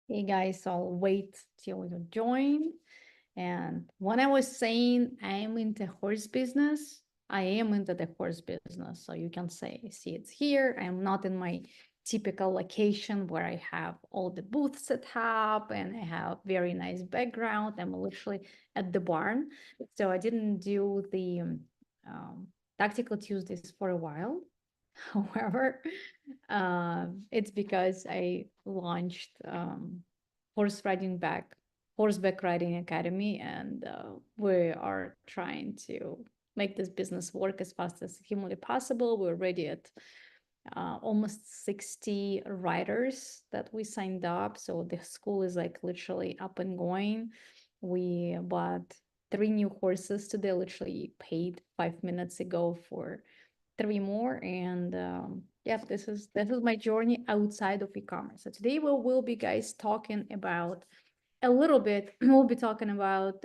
Hey guys, I'll wait till you join. And when I was saying I'm into horse business, I am into the horse business. So you can say, see, it's here. I'm not in my typical location where I have all the booths set up and I have very nice background. I'm literally at the barn. So I didn't do the um, Tactical Tuesdays for a while. However, it's because I launched horse riding back horseback riding academy, and we are trying to make this business work as fast as humanly possible. We're already at almost 60 riders that we signed up, so the school is like literally up and going. We bought three new horses today, literally paid 5 minutes ago for three more, and yeah, this is my journey outside of e-commerce. So today we will be guys talking about a little bit. We'll be talking about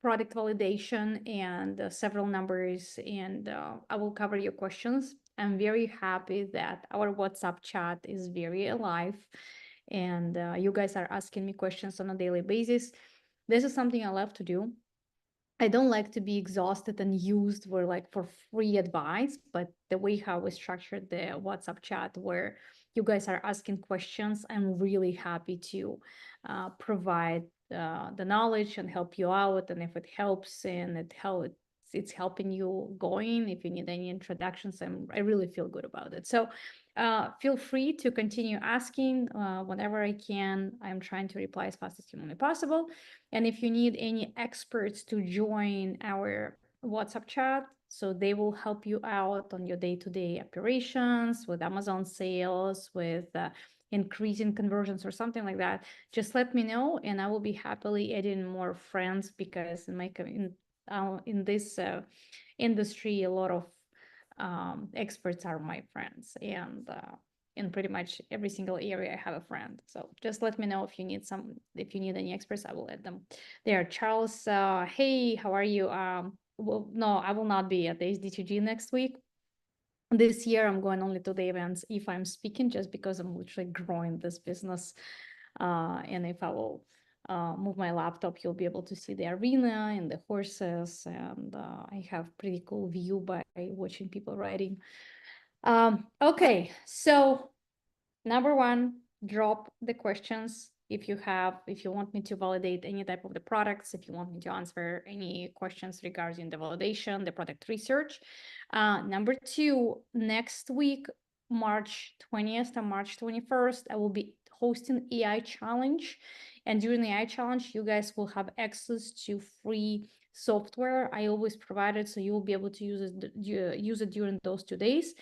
product validation and several numbers, and I will cover your questions. I'm very happy that our WhatsApp chat is very alive, and you guys are asking me questions on a daily basis. This is something I love to do. I don't like to be exhausted and used for like for free advice, but the way how we structured the WhatsApp chat where you guys are asking questions, I'm really happy to provide the knowledge and help you out. And if it helps and it's helping you going, if you need any introductions, I really feel good about it. So feel free to continue asking whenever I can. I'm trying to reply as fast as humanly possible. And if you need any experts to join our WhatsApp chat, so they will help you out on your day-to-day operations with Amazon sales, with increasing conversions or something like that, just let me know, and I will be happily adding more friends because in this industry, a lot of experts are my friends, and in pretty much every single area I have a friend. So just let me know if you need any experts, I will add them there. Charles, hey, how are you? Well, no, I will not be at the SDTG next week. This year I'm going only to the events if I'm speaking, just because I'm literally growing this business. And if I will move my laptop, you'll be able to see the arena and the horses, and I have pretty cool view by watching people riding. Okay, so number one, drop the questions if you want me to validate any type of the products, if you want me to answer any questions regarding the validation, the product research. Number two, next week, March 20th and March 21st, I will be hosting AI challenge. And during the AI challenge, you guys will have access to free software I always provide it, so you will be able to use it during those 2 days.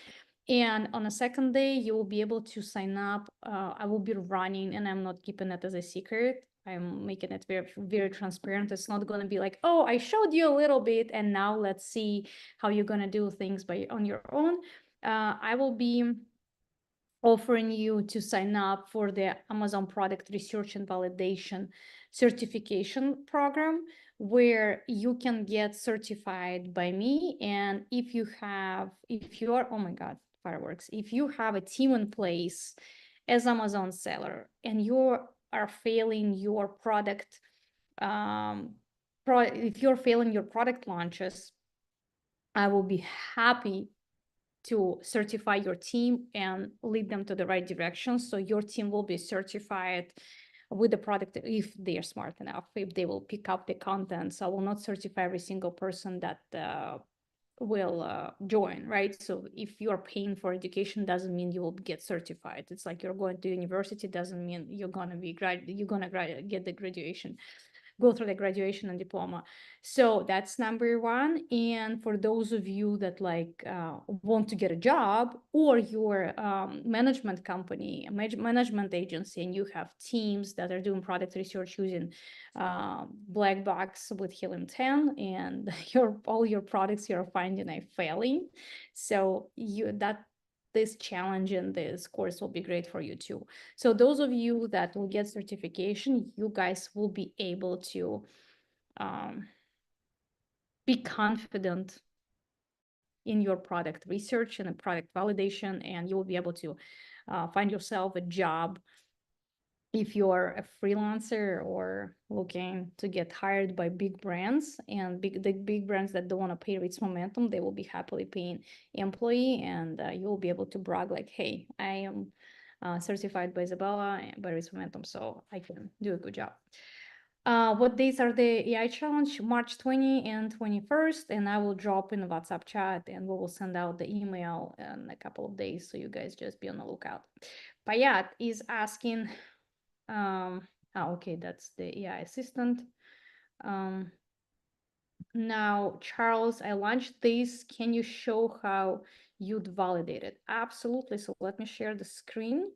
And on the second day, you will be able to sign up. I will be running, and I'm not keeping it as a secret. I'm making it very, very transparent. It's not going to be like, oh, I showed you a little bit, and now let's see how you're going to do things on your own. I will be offering you to sign up for the Amazon Product Research and Validation Certification Program, where you can get certified by me. And if you are, oh my God, fireworks, if you have a team in place as Amazon seller and you are failing your product, if you're failing your product launches, I will be happy to certify your team and lead them to the right direction. So your team will be certified with the product if they are smart enough, if they will pick up the content. So I will not certify every single person that will join, right? So if you are paying for education, doesn't mean you will get certified. It's like you're going to university, doesn't mean you're gonna get the graduation, go through the graduation and diploma. So that's number one. And for those of you that want to get a job, or your management company, management agency, and you have teams that are doing product research using black box with Helium 10, and all your products you're finding are failing. So this challenge and this course will be great for you too. So those of you that will get certification, you guys will be able to be confident in your product research and product validation, and you will be able to find yourself a job if you're a freelancer or looking to get hired by big brands, and the big brands that don't want to pay Reach Momentum, they will be happily paying employee, and you will be able to brag like, hey, I am certified by Isabella and by Reach Momentum, so I can do a good job. What dates are the AI challenge? March 20 and 21st, and I will drop in the WhatsApp chat, and we will send out the email in a couple of days, so you guys just be on the lookout. Payat is asking, okay, that's the AI assistant. Now, Charles, I launched this. Can you show how you'd validate it? Absolutely. So let me share the screen.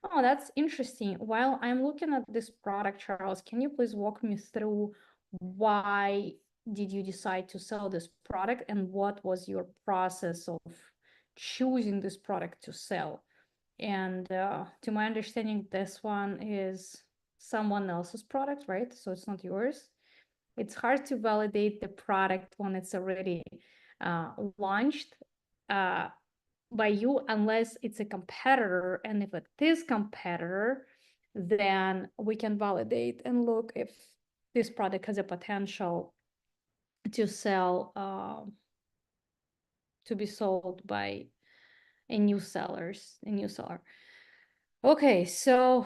Oh, that's interesting. While I'm looking at this product, Charles, can you please walk me through why did you decide to sell this product, and what was your process of choosing this product to sell? And to my understanding, this one is someone else's product, right? So it's not yours. It's hard to validate the product when it's already launched by you, unless it's a competitor. And if it is competitor, then we can validate and look if this product has a potential to sell, to be sold by a new seller. Okay, so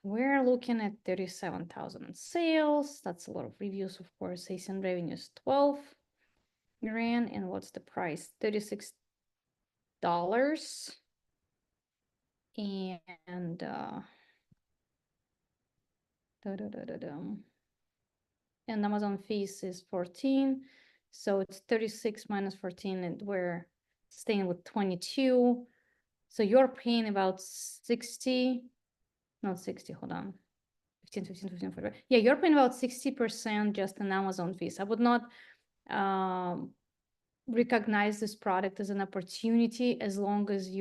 we're looking at 37,000 in sales. That's a lot of reviews, of course. ASIN revenue is 12 grand. And what's the price? $36. And and Amazon fees is 14. So it's 36 minus 14, and we're staying with 22. So you're paying about 60, not 60, hold on. 15, 15, 15, 45. Yeah, you're paying about 60% just in Amazon fees. I would not recognize this product as an opportunity as long as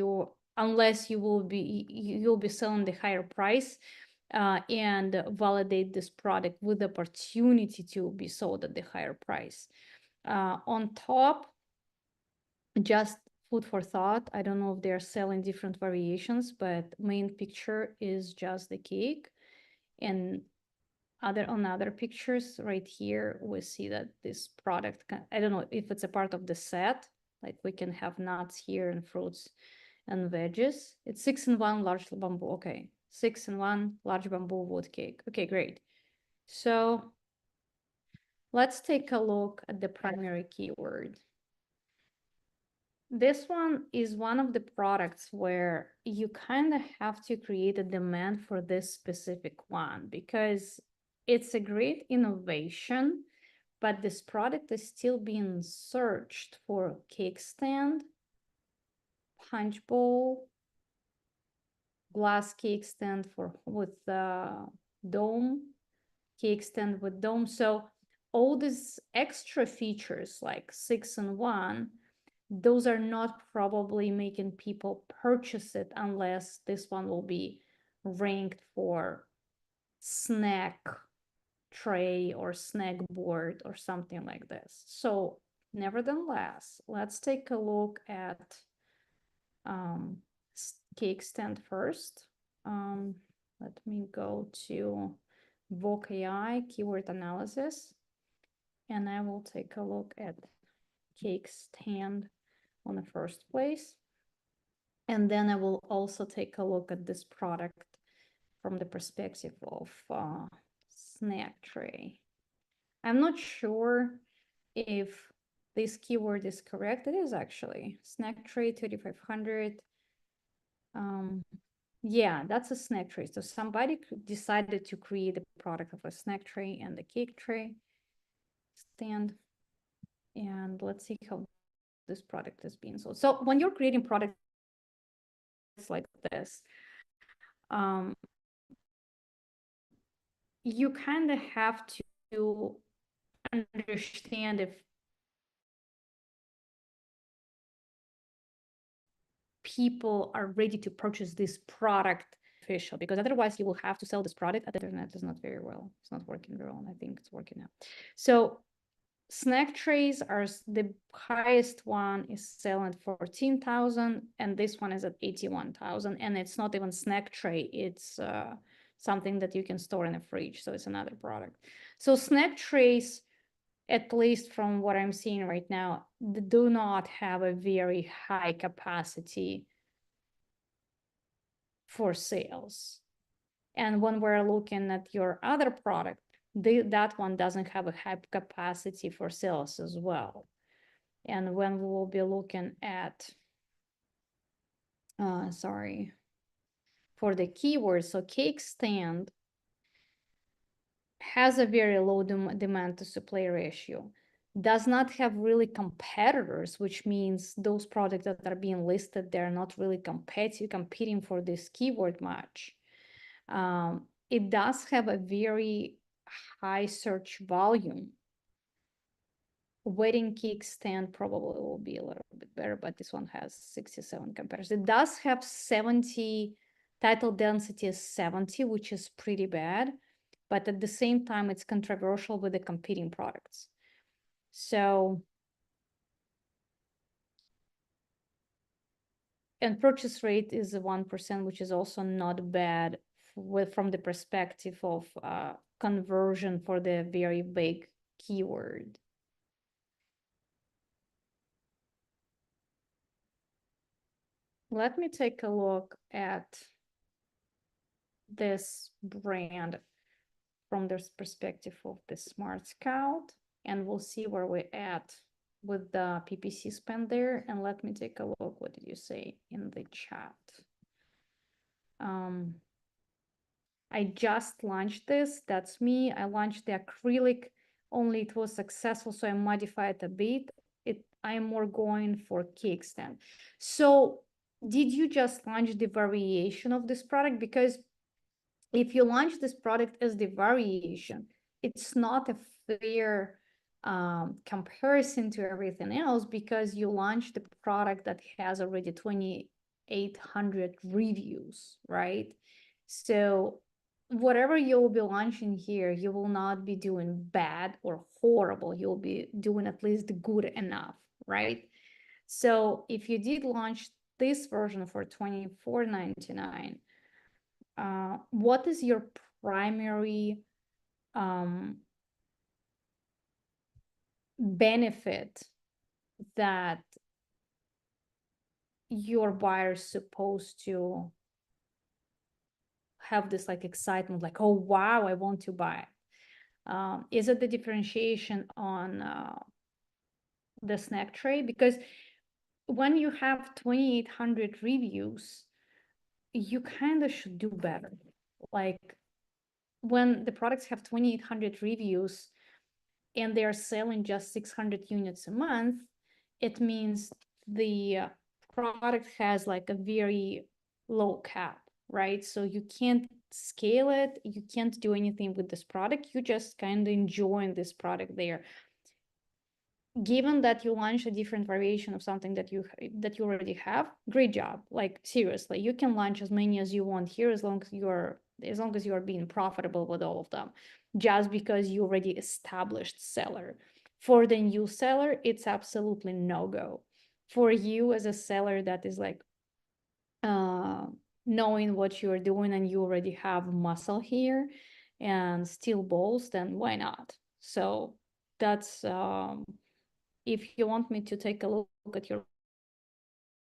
unless you'll be selling the higher price and validate this product with the opportunity to be sold at the higher price. On top, just food for thought. I don't know if they're selling different variations, but main picture is just the cake. And on other pictures right here, we see that this product, I don't know if it's a part of the set, like we can have nuts here and fruits and veggies. It's 6-in-1 large bamboo. Okay, 6-in-1 large bamboo wood cake. Okay, great. So let's take a look at the primary keyword. This one is one of the products where you kind of have to create a demand for this specific one, because it's a great innovation, but this product is still being searched for cake stand, punch bowl, glass cake stand with dome, cake stand with dome. So all these extra features like 6-in-1, those are not probably making people purchase it unless this one will be ranked for snack tray or snack board or something like this. So nevertheless, let's take a look at cake stand first. Let me go to Voc AI keyword analysis, and I will take a look at cake stand on the first place. And then I will also take a look at this product from the perspective of snack tray. I'm not sure if this keyword is correct. It is actually snack tray 3500. Yeah, that's a snack tray. So somebody decided to create a product of a snack tray and the cake tray stand. And let's see how this product is being sold. So when you're creating products like this, you kind of have to understand if people are ready to purchase this product official, because otherwise you will have to sell this product at the internet. Is not very well. It's not working very well. I think it's working now. So snack trays are the highest one is selling at 14,000, and this one is at 81,000, and it's not even snack tray. It's something that you can store in a fridge. So it's another product. So snack trays, at least from what I'm seeing right now, do not have a very high capacity for sales. And when we're looking at your other product, that one doesn't have a high capacity for sales as well. And when we will be looking at, for the keywords, so cake stand has a very low demand to supply ratio, does not have really competitors, which means those products that are being listed, they're not really competing for this keyword much. It does have a very high search volume. Wedding cake stand probably will be a little bit better, but this one has 67 comparison. It does have 70, title density is 70, which is pretty bad, but at the same time, it's controversial with the competing products. So, and purchase rate is 1%, which is also not bad from the perspective of conversion for the very big keyword. Let me take a look at this brand from this perspective of the Smart Scout, and we'll see where we're at with the PPC spend there. And let me take a look. What did you say in the chat? I just launched this. That's me. I launched the acrylic, only it was successful, so I modified a bit. I'm more going for cake stand. So did you just launch the variation of this product? Because if you launch this product as the variation, it's not a fair comparison to everything else, because you launched the product that has already 2,800 reviews, right? So whatever you will be launching here, you will not be doing bad or horrible. You'll be doing at least good enough, right? So if you did launch this version for $24.99, what is your primary benefit that your buyer is supposed to have this like excitement, like, oh wow, I want to buy it? Is it the differentiation on the snack tray? Because when you have 2,800 reviews, you kind of should do better. Like when the products have 2,800 reviews and they're selling just 600 units a month, it means the product has like a very low cap, right? So you can't scale it, you can't do anything with this product, you just kind of enjoying this product there. Given that you launch a different variation of something that you already have, great job. Like seriously, you can launch as many as you want here, as long as you are being profitable with all of them, just because you already established seller. For the new seller, it's absolutely no go. For you as a seller that is like knowing what you're doing and you already have muscle here and steel balls, then why not? So that's if you want me to take a look at your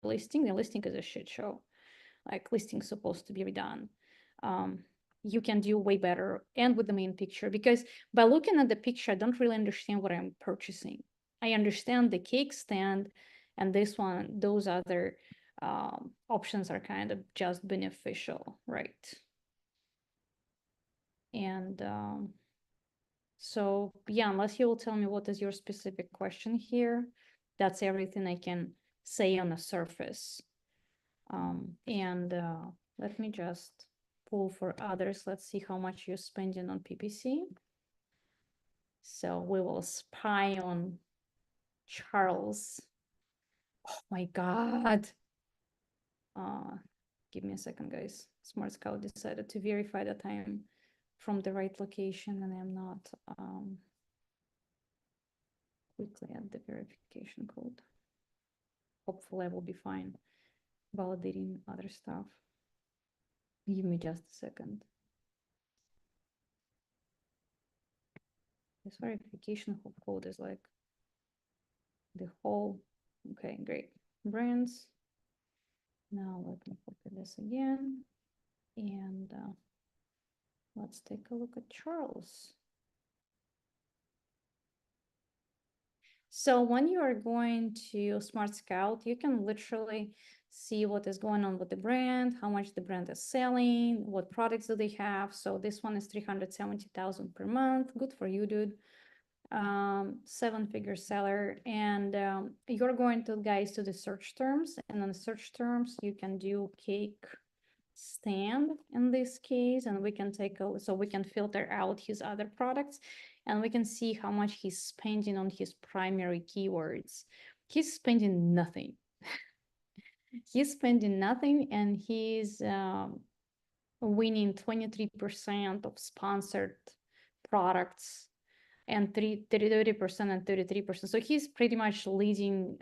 listing, the listing is a shit show. Like listing is supposed to be redone. You can do way better and with the main picture, because by looking at the picture, I don't really understand what I'm purchasing. I understand the cake stand and this one, those other options are kind of just beneficial, right? And so yeah, unless you will tell me what is your specific question here, that's everything I can say on the surface. And let me just pull for others. Let's see how much you're spending on PPC. So we will spy on Charles. Oh my God. Give me a second, guys. Smart Scout decided to verify that I am from the right location and I'm not quickly at the verification code. Hopefully I will be fine validating other stuff. Give me just a second. this verification code is like the whole. Okay, great. Brands. Now let me copy this again. And let's take a look at Charles. So when you are going to Smart Scout, you can literally see what is going on with the brand, how much the brand is selling, what products do they have. So this one is 370,000 per month. Good for you, dude. 7-figure seller. And you're going to, guys, to the search terms. And on the search terms, you can do cake stand in this case, and we can take a, so we can filter out his other products, and we can see how much he's spending on his primary keywords. He's spending nothing. He's spending nothing, and he's winning 23% of sponsored products and 30% and 33%. So he's pretty much leading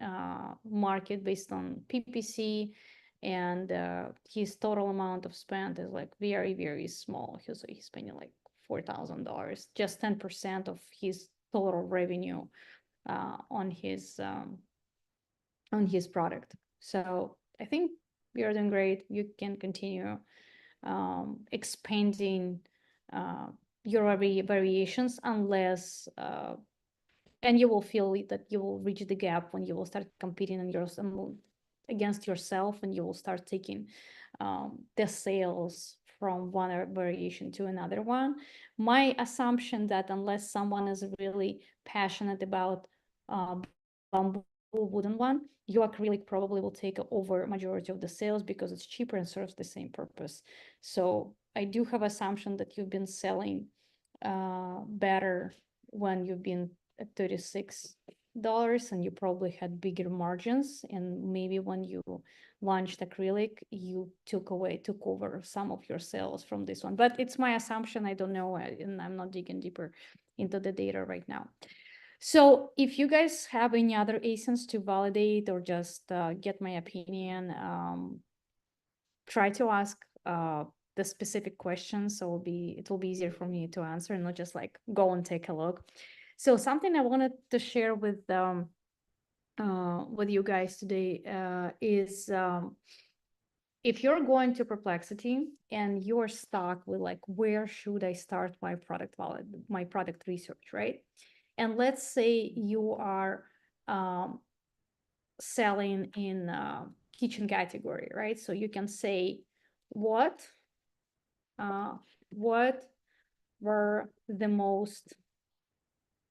market based on PPC, and his total amount of spend is like very, very small. He's spending like $4,000, just 10% of his total revenue on his product. So I think you're doing great. You can continue expanding your variations, unless and you will feel that you will reach the gap when you will start competing in your, against yourself, and you will start taking the sales from one variation to another one. My assumption that unless someone is really passionate about bamboo wooden one, your acrylic probably will take over majority of the sales because it's cheaper and serves the same purpose. So I do have assumption that you've been selling better when you've been at $36, and you probably had bigger margins, and maybe when you launched acrylic, you took over some of your sales from this one. But it's my assumption. I don't know, and I'm not digging deeper into the data right now. So if you guys have any other ASINs to validate or just get my opinion, try to ask the specific questions, so it will be easier for me to answer and not just like go and take a look. So something I wanted to share with you guys today is if you're going to Perplexity and you're stuck with like, where should I start my product research, right? And let's say you are selling in kitchen category, right? So you can say, what were the most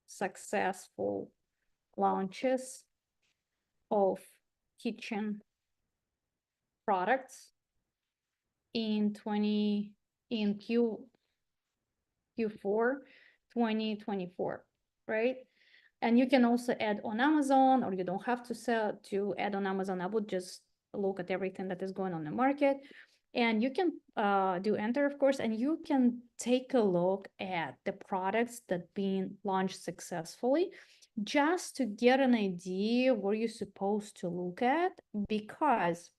successful launches of kitchen products in Q4 2024, right? And you can also add on Amazon, or you don't have to add on Amazon. I would just look at everything that is going on in the market. And you can do enter, of course, and you can take a look at the products that been launched successfully, just to get an idea where you're supposed to look at. Because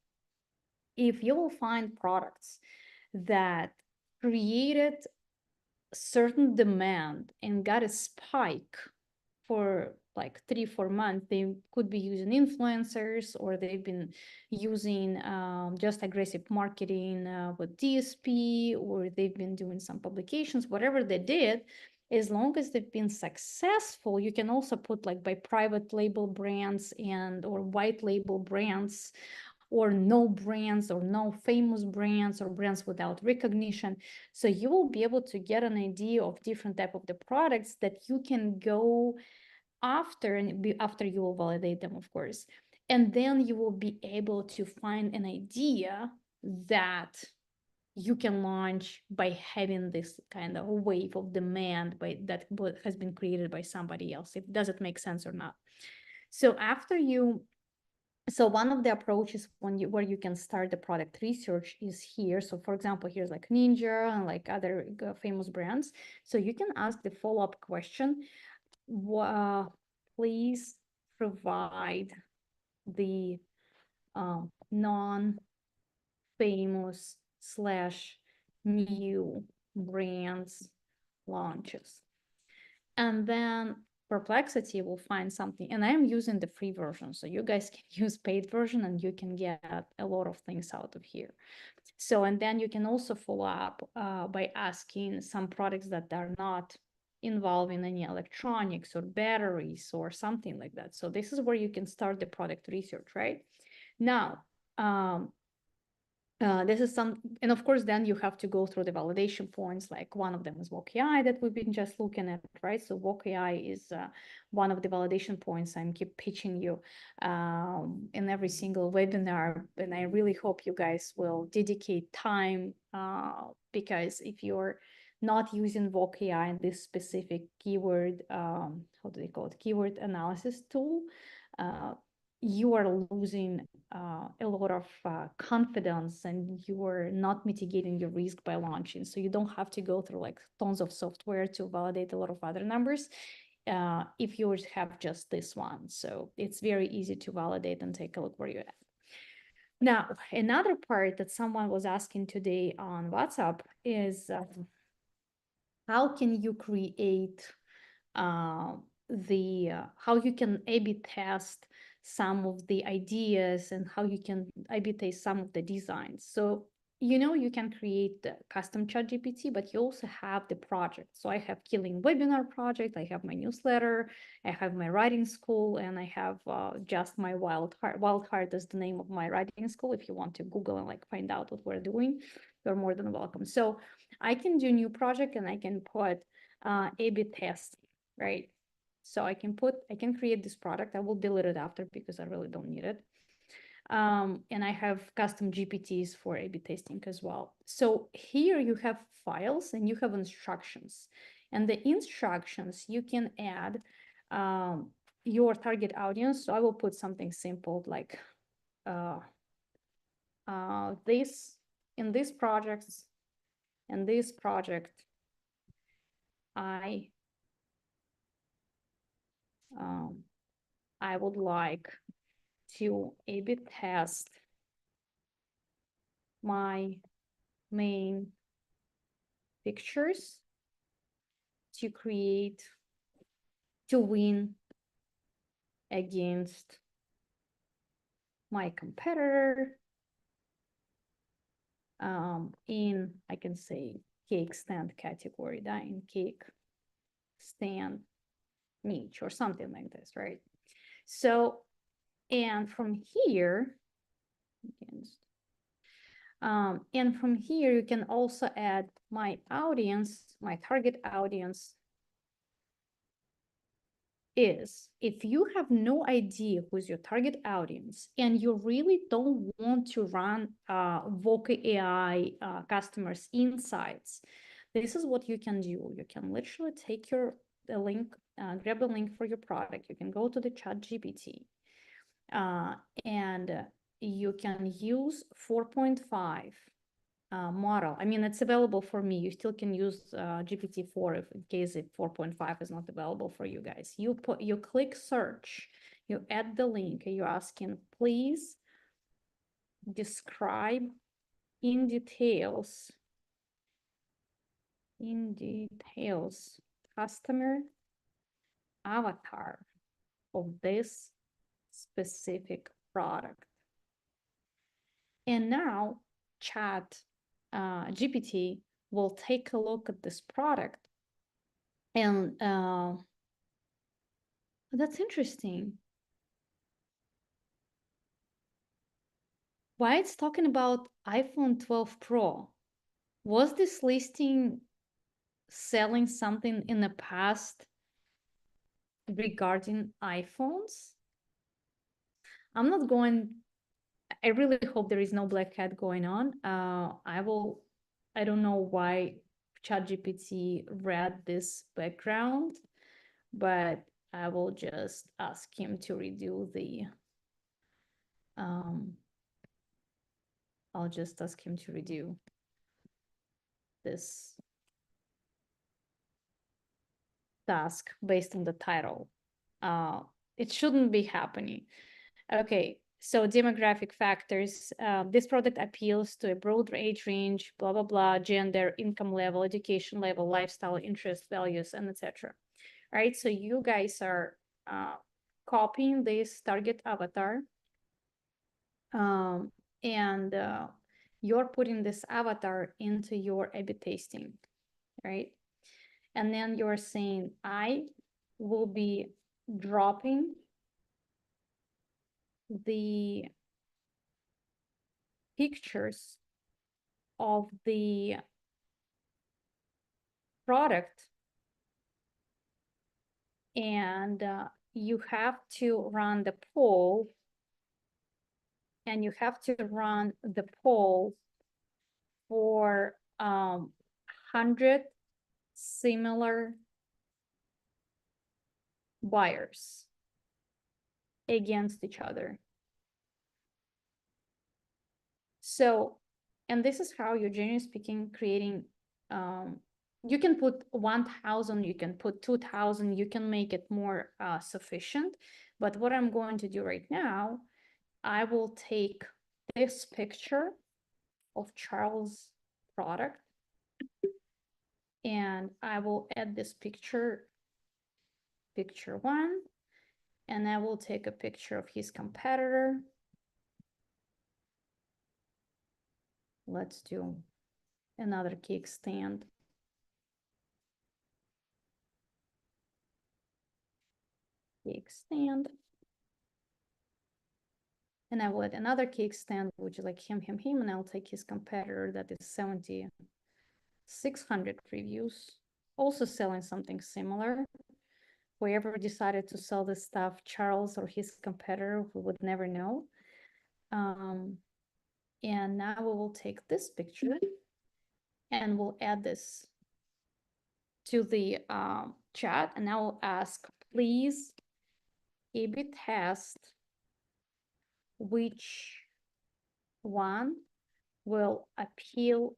if you will find products that created certain demand and got a spike for like 3-4 months, they could be using influencers, or they've been using just aggressive marketing with DSP, or they've been doing some publications, whatever they did. As long as they've been successful, you can also put like by private label brands and or white label brands, or no brands, or no famous brands, or brands without recognition. So you will be able to get an idea of different type of the products that you can go after, and after you will validate them, of course. And then you will be able to find an idea that you can launch by having this kind of wave of demand that has been created by somebody else. Does it make sense or not? So one of the approaches where you can start the product research is here. So for example, here's like Ninja and like other famous brands. So you can ask the follow-up question, please provide the non-famous / new brands launches. And then Perplexity will find something, and I'm using the free version, so you guys can use paid version and you can get a lot of things out of here. So, and then you can also follow up by asking some products that are not involving any electronics or batteries or something like that. So this is where you can start the product research, right? Now, this is some, and of course, then you have to go through the validation points. Like one of them is WalkAI that we've been just looking at, right? So WalkAI is one of the validation points I'm keep pitching you in every single webinar. And I really hope you guys will dedicate time because if you're not using WalkAI in this specific keyword, how do they call it? Keyword analysis tool, you are losing a lot of confidence and you are not mitigating your risk by launching. So you don't have to go through like tons of software to validate a lot of other numbers if you have just this one. So it's very easy to validate and take a look where you're at. Now, another part that someone was asking today on WhatsApp is how can you create how you can A/B test some of the ideas and how you can A/B test some of the designs. So, you can create the custom chat GPT, but you also have the project. So I have Killing Webinar project, I have my newsletter, I have my writing school, and I have just my Wild Heart. Wild Heart is the name of my writing school. If you want to Google and like find out what we're doing, you're more than welcome. So I can do new project and I can put A/B test, right? So I can create this product. I will delete it after because I really don't need it. And I have custom GPTs for A/B testing as well. So here you have files and you have instructions. And the instructions you can add your target audience. So I will put something simple like this in this project, I would like to A/B test my main pictures to win against my competitor in, I can say, cake stand category, in cake stand niche or something like this, right? So, and from here, you can also add my audience, my target audience is if you have no idea who's your target audience and you really don't want to run Voca AI customers insights, this is what you can do. You can literally take the link, grab a link for your product. You can go to the chat GPT and you can use 4.5 model. I mean, it's available for me. You still can use GPT-4 if in case if 4.5 is not available for you guys. You click search, you add the link, and you're asking, please describe in details customer avatar of this specific product. And now chat GPT will take a look at this product and that's interesting. Why it's talking about iPhone 12 Pro? Was this listing selling something in the past regarding iPhones? I really hope there is no black hat going on. I don't know why ChatGPT read this background, but I will just ask him to redo I'll just ask him to redo this task based on the title. It shouldn't be happening. Okay, so demographic factors. This product appeals to a broad age range, blah, blah, blah, gender, income level, education level, lifestyle, interest, values, and etc. right? So you guys are copying this target avatar, and you're putting this avatar into your A/B testing, right? And then you're saying, I will be dropping the pictures of the product, and you have to run the poll, and you have to run the poll for 100 similar buyers against each other. So, and this is how you're generally speaking creating, you can put 1,000, you can put 2,000, you can make it more sufficient. But what I'm going to do right now, I will take this picture of Charles' product, and I will add this picture, picture 1, and I will take a picture of his competitor. Let's do another cake stand. Cake stand. And I will add another cake stand, which is like him, and I'll take his competitor that is 7,600 reviews, also selling something similar. Whoever decided to sell this stuff, Charles or his competitor, we would never know. And now we will take this picture and we'll add this to the chat, and I will ask, please A/B test which one will appeal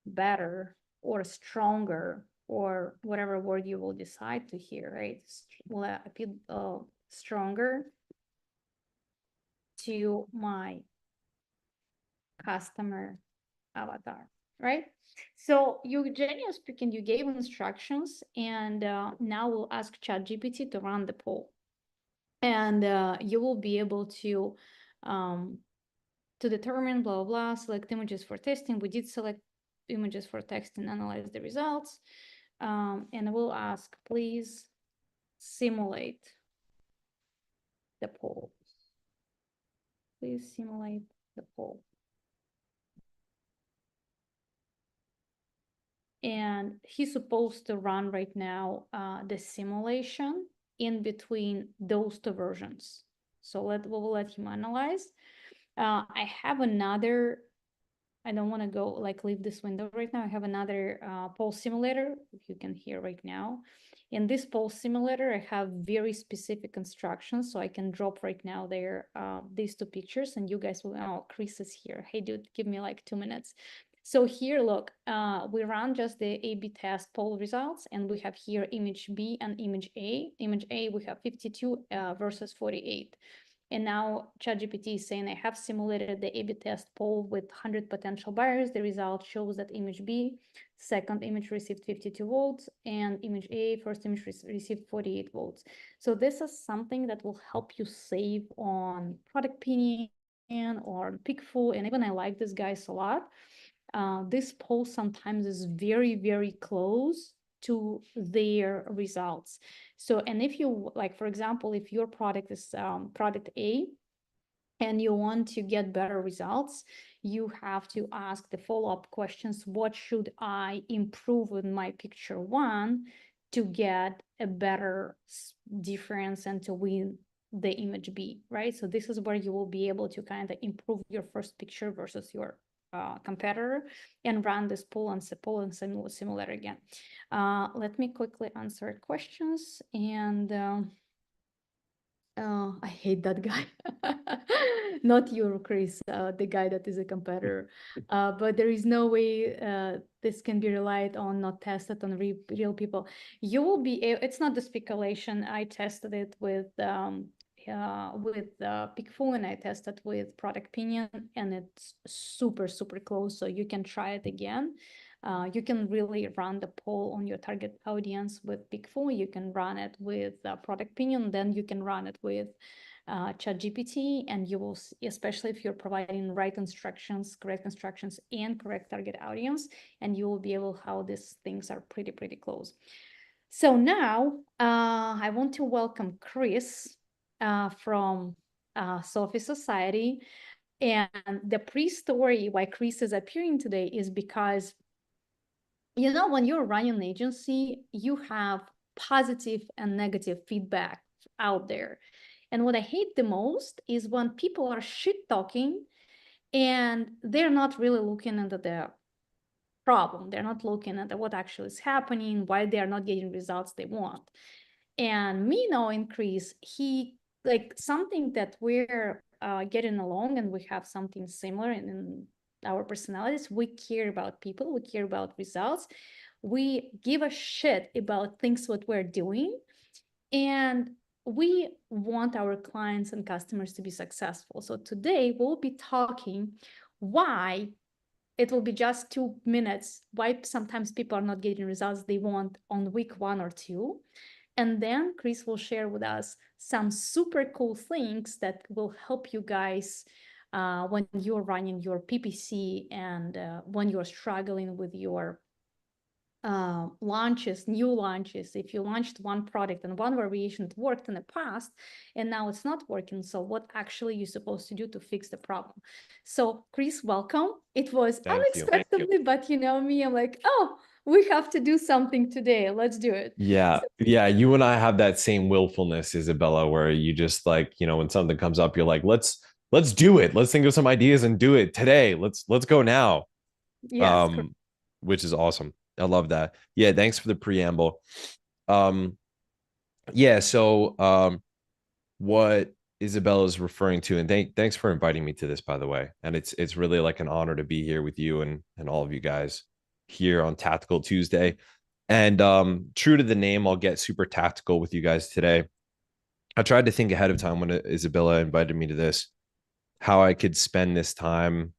better or stronger, or whatever word you will decide to hear, right? Will appeal stronger to my customer avatar, right? So you, generally speaking, you gave instructions, and now we'll ask ChatGPT to run the poll, and you will be able to determine blah, blah, blah, select images for testing. We did select images for text and analyze the results. And we'll ask, please simulate the poll. Please simulate the poll. And he's supposed to run right now the simulation in between those two versions. So we'll let him analyze. I have another, I don't want to go like leave this window right now. I have another poll simulator you can hear right now. In this poll simulator, I have very specific instructions, so I can drop right now there these two pictures, and you guys will, oh, Chris is here. Hey, dude, give me like 2 minutes. So here, look, we run just the A/B test poll results, and we have here image B and image A. Image A, we have 52 versus 48. And now ChatGPT is saying, I have simulated the A/B test poll with 100 potential buyers. The result shows that image B, second image, received 52 votes, and image A, first image, received 48 votes. So this is something that will help you save on product opinion or Pickful. And even I like these guys a lot. This poll sometimes is very, very close to their results. So, and if you, like, for example, if your product is product A, and you want to get better results, you have to ask the follow-up questions. What should I improve in my picture 1 to get a better difference and to win the image B, right? So this is where you will be able to kind of improve your first picture versus your competitor, and run this poll and simulate again. Let me quickly answer questions. And I hate that guy. Not you, Chris, the guy that is a competitor. But there is no way this can be relied on, not tested on real people. You will be, it's not the speculation. I tested it with Pickful, and I tested with Product Opinion, and it's super, super close. So you can try it again. You can really run the poll on your target audience with Pig4. You can run it with Product Opinion. Then you can run it with ChatGPT, and you will, especially if you're providing right instructions, correct instructions, and correct target audience, and you will be able how these things are pretty close. So now I want to welcome Chris from Sophie Society. And the pre-story why Chris is appearing today is because, you know, when you're running an agency, you have positive and negative feedback out there. And what I hate the most is when people are shit talking and they're not really looking into the problem. They're not looking at what actually is happening, why they are not getting results they want. And me knowing Chris, he like something that we're getting along and we have something similar in our personalities. We care about people, we care about results, we give a shit about things what we're doing, and we want our clients and customers to be successful. So today we'll be talking why it will be just 2 minutes, why sometimes people are not getting results they want on week 1 or 2. And then Chris will share with us some super cool things that will help you guys when you're running your PPC and when you're struggling with your launches, new launches. If you launched one product and one variation that worked in the past and now it's not working, so what actually you're supposed to do to fix the problem? So Chris, welcome. It was unexpectedly, but you know me, I'm like, oh, we have to do something today. Let's do it. Yeah. Yeah. You and I have that same willfulness, Isabella, where you just like, when something comes up, you're like, let's do it. Let's think of some ideas and do it today. Let's go now. Yes. Which is awesome. I love that. Yeah. Thanks for the preamble. Um, yeah. So, what Isabella is referring to, and thanks for inviting me to this, by the way. And it's really like an honor to be here with you and all of you guys here on Tactical Tuesday. And true to the name, I'll get super tactical with you guys today. I tried to think ahead of time when Isabella invited me to this, how I could spend this time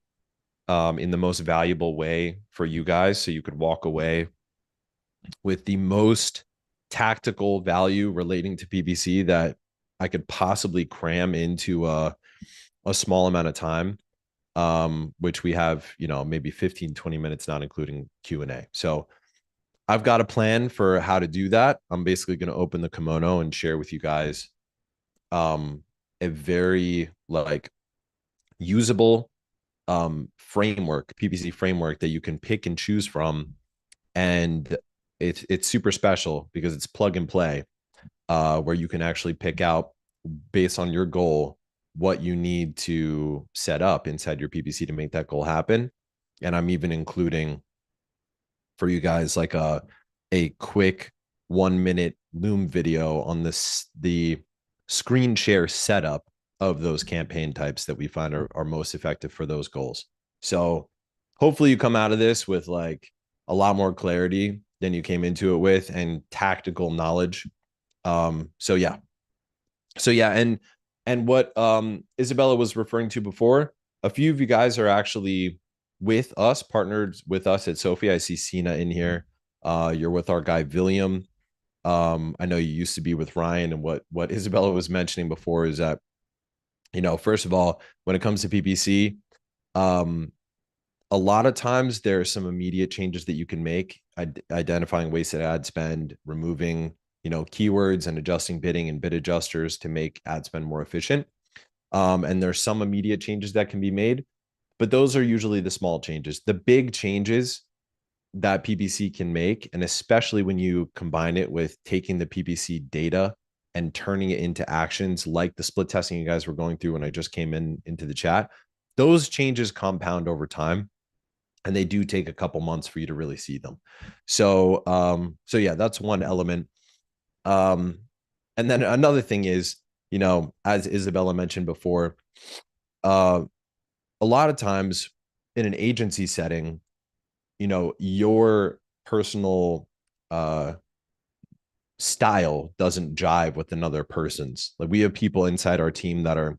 in the most valuable way for you guys, so you could walk away with the most tactical value relating to PPC that I could possibly cram into a small amount of time, which we have, maybe 15, 20 minutes, not including Q&A. So I've got a plan for how to do that. I'm basically going to open the kimono and share with you guys a very like usable framework, PPC framework that you can pick and choose from. And it's super special because it's plug and play, where you can actually pick out based on your goal what you need to set up inside your PPC to make that goal happen. And I'm even including for you guys like a quick 1 minute Loom video on the screen share setup of those campaign types that we find are most effective for those goals. So hopefully you come out of this with like a lot more clarity than you came into it with, and tactical knowledge. So yeah. And what Isabella was referring to before, a few of you guys are actually with us, partnered with us at Sophie. I see Sina in here. You're with our guy William. I know you used to be with Ryan, and what Isabella was mentioning before is that, first of all, when it comes to PPC, a lot of times there are some immediate changes that you can make, identifying wasted ad spend, removing, keywords, and adjusting bidding and bid adjusters to make ad spend more efficient. And there's some immediate changes that can be made, but those are usually the small changes. The big changes that PPC can make, and especially when you combine it with taking the PPC data and turning it into actions like the split testing you guys were going through when I just came into the chat, those changes compound over time, and they do take a couple months for you to really see them. So yeah, that's one element. And then another thing is, as Isabella mentioned before, a lot of times in an agency setting, your personal style doesn't jive with another person's. Like, we have people inside our team that are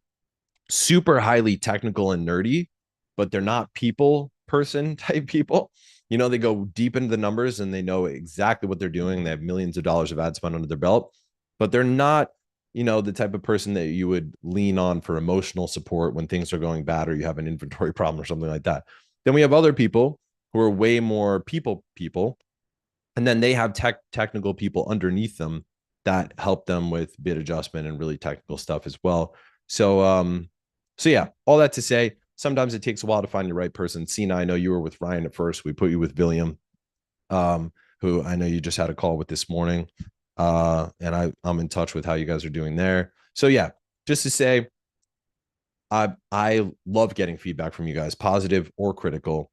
super highly technical and nerdy, but they're not people person type people. You know, they go deep into the numbers and they know exactly what they're doing. They have millions of dollars of ad spend under their belt, but they're not, you know, the type of person that you would lean on for emotional support when things are going bad or you have an inventory problem or something like that. Then we have other people who are way more people, and then they have technical people underneath them that help them with bid adjustment and really technical stuff as well. So yeah, all that to say, sometimes it takes a while to find the right person. Cena, I know you were with Ryan at first. We put you with William, who I know you just had a call with this morning. And I'm in touch with how you guys are doing there. So yeah, just to say, I love getting feedback from you guys, positive or critical,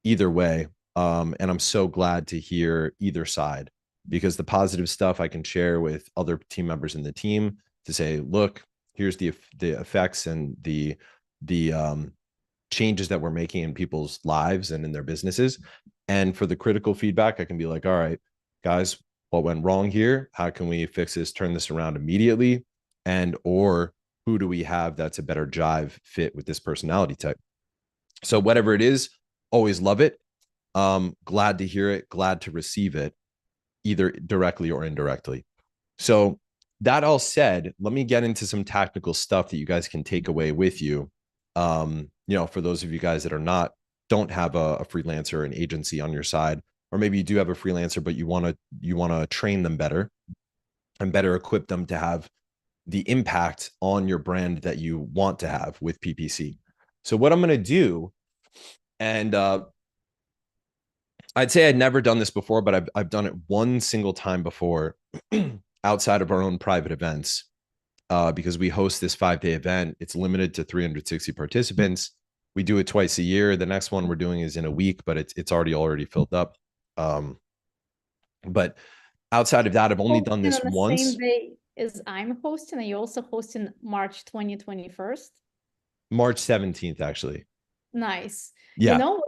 either way. And I'm so glad to hear either side, because the positive stuff I can share with other team members in the team to say, look, here's the effects and the changes that we're making in people's lives and in their businesses. And for the critical feedback, I can be like, all right, guys, what went wrong here? How can we fix this, turn this around immediately? And or who do we have that's a better jive fit with this personality type? So whatever it is, always love it. Glad to hear it, glad to receive it, either directly or indirectly. So that all said, let me get into some tactical stuff that you guys can take away with you. You know, for those of you guys that don't have a freelancer or an agency on your side, or maybe you do have a freelancer, but you want to train them better and better equip them to have the impact on your brand that you want to have with PPC. So what I'm going to do, and I'd say I'd never done this before, but I've done it one single time before outside of our own private events, because we host this 5-day event. It's limited to 360 participants. We do it twice a year. The next one we're doing is in a week, but it's already filled up. But outside of that, I've only done this on the once. same day as I'm hosting, are you also hosting March 2021? March 17th, actually. Nice. You Yeah, know,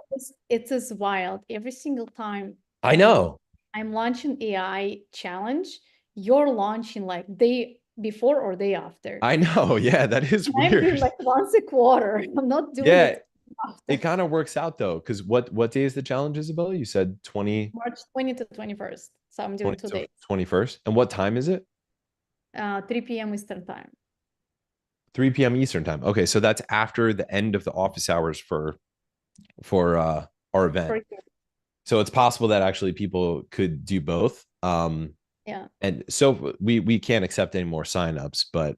it's as wild. Every single time I know. I'm launching AI challenge, you're launching like day before or day after. I know. Yeah, that is I'm doing weird. like once a quarter. I'm not doing Yeah, it it after kind of works out though. Because what day is the challenge, Isabella? You said 20, March 20 to 21st. So I'm doing 20 two to days, 21st. And what time is it? 3 p.m. Eastern time. 3 p.m. Eastern time. Okay, so that's after the end of the office hours for our event. So it's possible that actually people could do both. Yeah. And so we can't accept any more signups, but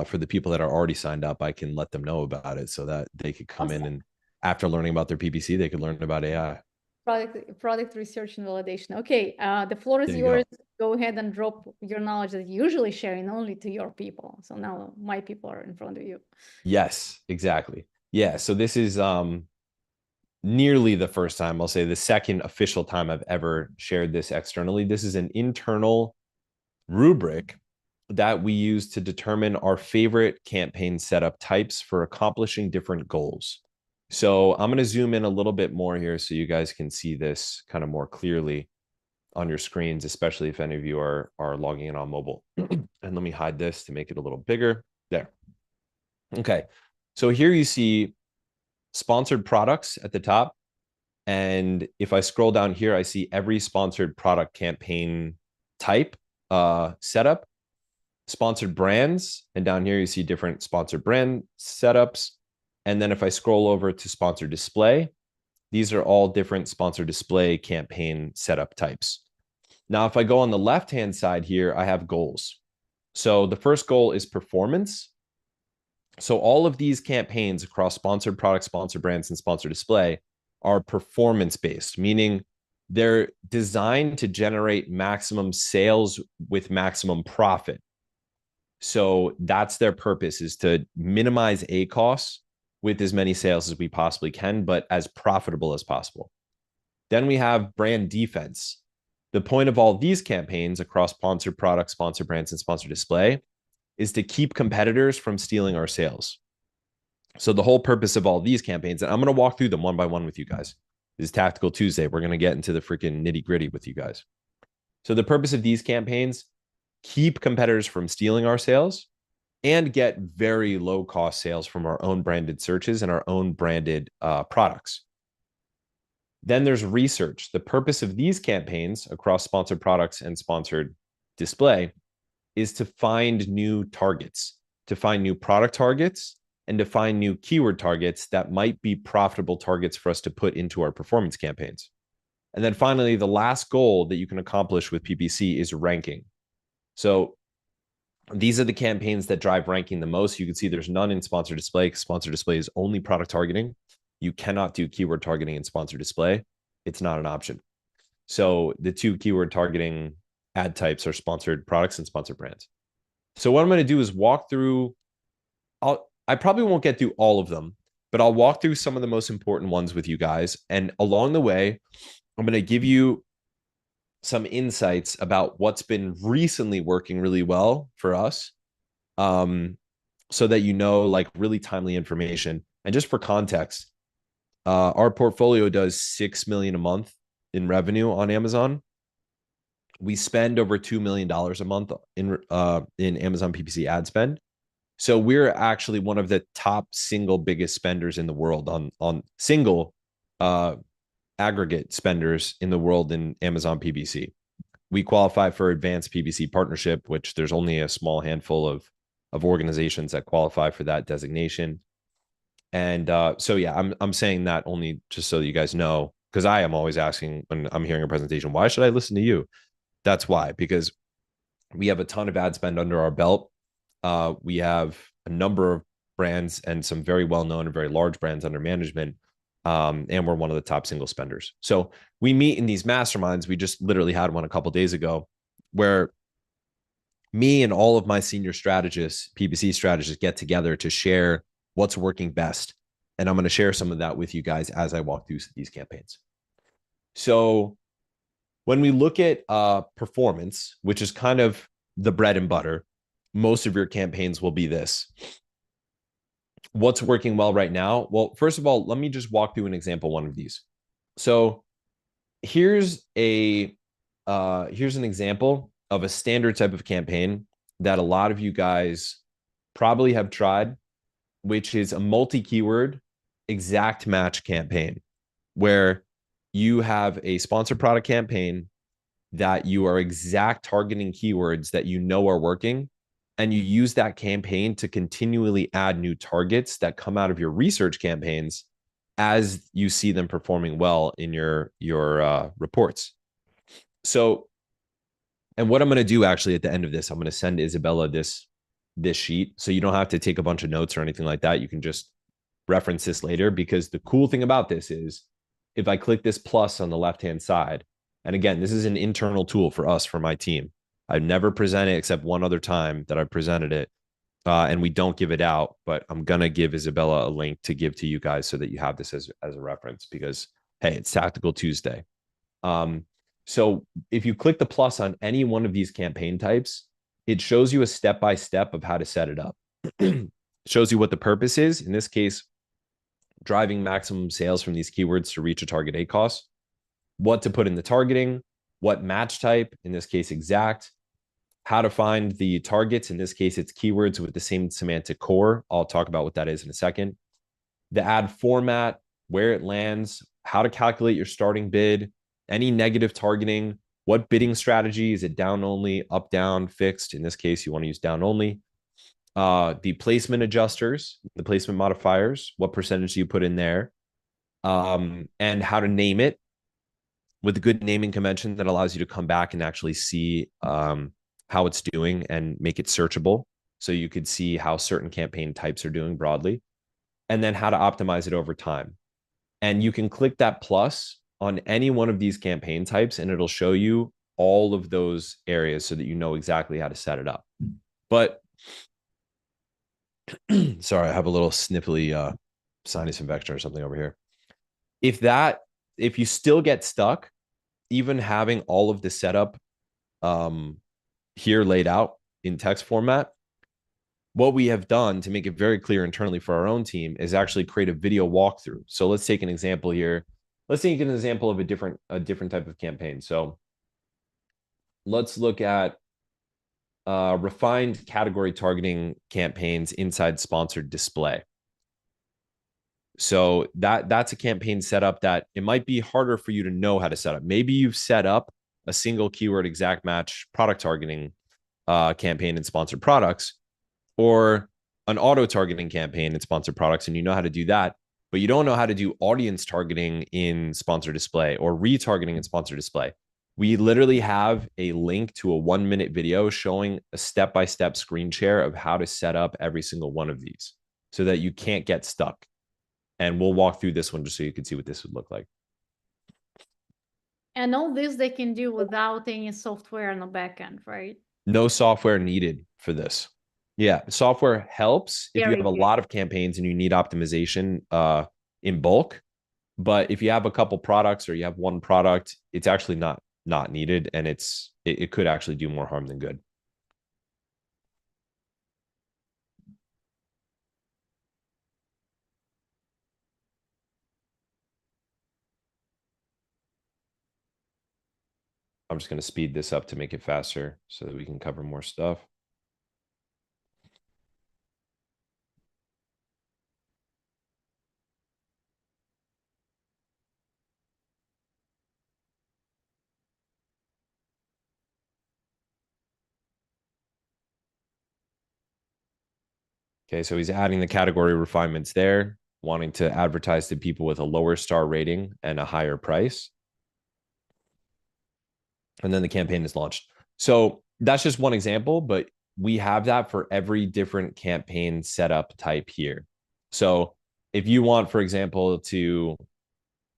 for the people that are already signed up, I can let them know about it so that they could come in, Awesome. and after learning about their PPC, they could learn about AI. Product research and validation. Okay, the floor is There you yours. go. Go ahead and drop your knowledge that you're usually sharing only to your people. So now my people are in front of you. Yes, exactly. Yeah. So this is nearly the first time, I'll say the second official time I've ever shared this externally. This is an internal rubric that we use to determine our favorite campaign setup types for accomplishing different goals. So I'm going to zoom in a little bit more here so you guys can see this kind of more clearly on your screens, especially if any of you are logging in on mobile. And let me hide this to make it a little bigger. There. Okay. So here you see sponsored products at the top. And if I scroll down here, I see every sponsored product campaign type setup, sponsored brands. And down here, you see different sponsored brand setups. And then if I scroll over to sponsored display, these are all different sponsored display campaign setup types. Now, if I go on the left-hand side here, I have goals. So the first goal is performance. So all of these campaigns across sponsored products, sponsored brands, and sponsored display are performance-based, meaning they're designed to generate maximum sales with maximum profit. So that's their purpose, is to minimize A costs with as many sales as we possibly can, but as profitable as possible. Then we have brand defense. The point of all these campaigns across sponsored products, sponsored brands, and sponsored display is to keep competitors from stealing our sales. So the whole purpose of all these campaigns, and I'm going to walk through them one by one with you guys. This is Tactical Tuesday. We're going to get into the freaking nitty gritty with you guys. So the purpose of these campaigns, keep competitors from stealing our sales and get very low cost sales from our own branded searches and our own branded products. Then there's research. The purpose of these campaigns across sponsored products and sponsored display is to find new targets, to find new product targets, and to find new keyword targets that might be profitable targets for us to put into our performance campaigns. And then finally, the last goal that you can accomplish with PPC is ranking. So these are the campaigns that drive ranking the most. You can see there's none in sponsored display because sponsored display is only product targeting. You cannot do keyword targeting in sponsored display. It's not an option. So the two keyword targeting ad types are sponsored products and sponsored brands. So what I'm going to do is walk through, I probably won't get through all of them, but I'll walk through some of the most important ones with you guys. And along the way, I'm going to give you some insights about what's been recently working really well for us, so that you know, like, really timely information. And just for context, our portfolio does 6 million a month in revenue on Amazon. We spend over $2 million a month in Amazon PPC ad spend. So we're actually one of the top single biggest spenders in the world on single aggregate spenders in the world in Amazon PPC. We qualify for advanced PPC partnership, which there's only a small handful of organizations that qualify for that designation. And so yeah, I'm saying that only just so that you guys know, because I am always asking when I'm hearing a presentation, why should I listen to you? That's why, because we have a ton of ad spend under our belt. We have a number of brands and some very well-known and very large brands under management. And we're one of the top single spenders. So we meet in these masterminds. We just literally had one a couple of days ago where me and all of my senior strategists, PPC strategists, get together to share what's working best. And I'm going to share some of that with you guys as I walk through these campaigns. So when we look at performance, which is kind of the bread and butter, most of your campaigns will be this. What's working well right now? Well, first of all, let me just walk through an example one of these. So here's an example of a standard type of campaign that a lot of you guys probably have tried, which is a multi-keyword exact match campaign, where you have a sponsored product campaign that you are exact targeting keywords that you know are working, and you use that campaign to continually add new targets that come out of your research campaigns as you see them performing well in your reports. So, and what I'm going to do actually at the end of this, I'm going to send Isabella this sheet, so you don't have to take a bunch of notes or anything like that. You can just reference this later, because the cool thing about this is if I click this plus on the left-hand side, and again, this is an internal tool for us, for my team. I've never presented it except one other time that I presented it. And we don't give it out, but I'm going to give Isabella a link to give to you guys so that you have this as a reference, because, hey, it's Tactical Tuesday. So if you click the plus on any one of these campaign types, it shows you a step-by-step of how to set it up. It shows you what the purpose is. In this case, driving maximum sales from these keywords to reach a target ACoS, what to put in the targeting, what match type, in this case, exact, how to find the targets. In this case, it's keywords with the same semantic core. I'll talk about what that is in a second. The ad format, where it lands, how to calculate your starting bid, any negative targeting, what bidding strategy, is it down only, up, down, fixed? In this case, you want to use down only. The placement adjusters, the placement modifiers, what percentage do you put in there? And how to name it with a good naming convention that allows you to come back and actually see how it's doing and make it searchable, so you could see how certain campaign types are doing broadly, and then how to optimize it over time. And you can click that plus on any one of these campaign types, and it'll show you all of those areas so that you know exactly how to set it up. But sorry, I have a little sniffly sinus infection or something over here. If you still get stuck, even having all of the setup here laid out in text format, what we have done to make it very clear internally for our own team is actually create a video walkthrough. So let's take an example here. Let's take an example of a different type of campaign. So let's look at refined category targeting campaigns inside sponsored display. So that's a campaign setup that it might be harder for you to know how to set up. Maybe you've set up a single keyword exact match product targeting campaign in sponsored products, or an auto targeting campaign in sponsored products, and you know how to do that, but you don't know how to do audience targeting in sponsored display or retargeting in sponsored display. We literally have a link to a 1-minute video showing a step-by-step screen share of how to set up every single one of these so that you can't get stuck. And we'll walk through this one just so you can see what this would look like. And all this they can do without any software on the back end, right? No software needed for this. Yeah, software helps if you have a lot of campaigns and you need optimization in bulk. But if you have a couple products or you have one product, it's actually not needed, and it could actually do more harm than good. I'm just going to speed this up to make it faster so that we can cover more stuff. Okay, so he's adding the category refinements there, wanting to advertise to people with a lower star rating and a higher price. And then the campaign is launched. So that's just one example, but we have that for every different campaign setup type here. So if you want, for example, to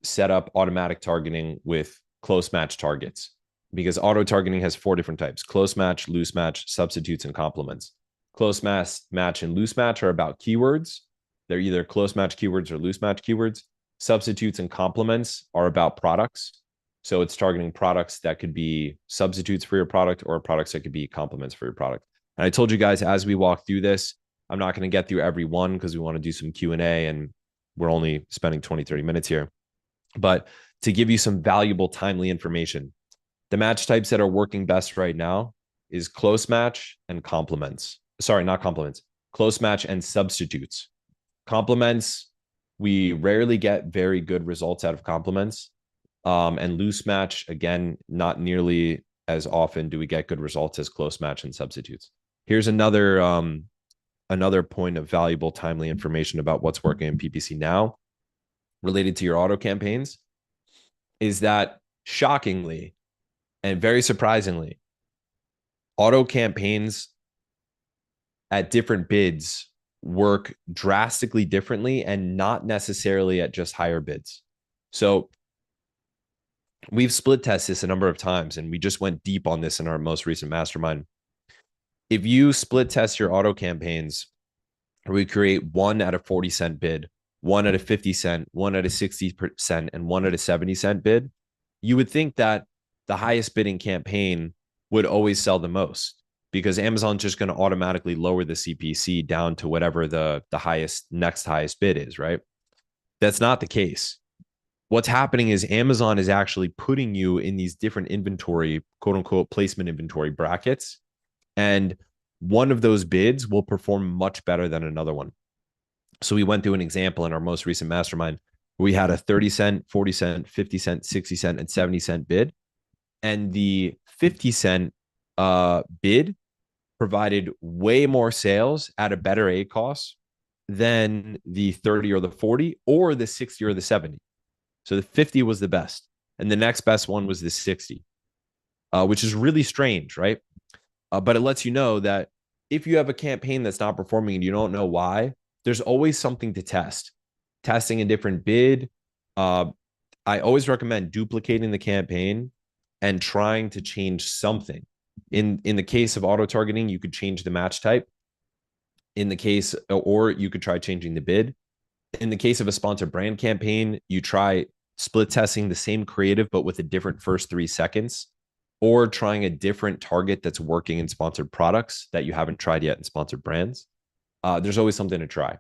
set up automatic targeting with close match targets, because auto targeting has 4 different types: close match, loose match, substitutes, and complements. Close match and loose match are about keywords. They're either close match keywords or loose match keywords. Substitutes and complements are about products. So it's targeting products that could be substitutes for your product or products that could be complements for your product. And I told you guys as we walk through this, I'm not going to get through every one because we want to do some Q&A and we're only spending 20, 30 minutes here. But to give you some valuable, timely information, the match types that are working best right now is close match and complements. Sorry, not complements, close match and substitutes. Complements, we rarely get very good results out of complements. And loose match, again, not nearly as often do we get good results as close match and substitutes. Here's another point of valuable, timely information about what's working in PPC now related to your auto campaigns is that, shockingly and very surprisingly, auto campaigns at different bids work drastically differently and not necessarily at just higher bids. So we've split tested this a number of times, and we just went deep on this in our most recent mastermind. If you split test your auto campaigns, we create one at a 40-cent bid, one at a 50-cent, one at a 60-cent, and one at a 70-cent bid, you would think that the highest bidding campaign would always sell the most because Amazon's just going to automatically lower the CPC down to whatever the next highest bid is, right? That's not the case. What's happening is Amazon is actually putting you in these different inventory, quote unquote, placement inventory brackets. And one of those bids will perform much better than another one. So we went through an example in our most recent mastermind. We had a 30-cent, 40-cent, 50-cent, 60-cent, and 70-cent bid. And the 50-cent bid provided way more sales at a better A cost than the 30 or the 40 or the 60 or the 70. So the 50 was the best. And the next best one was the 60, which is really strange, right? But it lets you know that if you have a campaign that's not performing and you don't know why, there's always something to test. Testing a different bid. I always recommend duplicating the campaign and trying to change something. In the case of auto targeting, you could change the match type. In the case, or you could try changing the bid. In the case of a sponsored brand campaign, you try split testing the same creative, but with a different first 3 seconds, or trying a different target that's working in sponsored products that you haven't tried yet in sponsored brands. There's always something to try.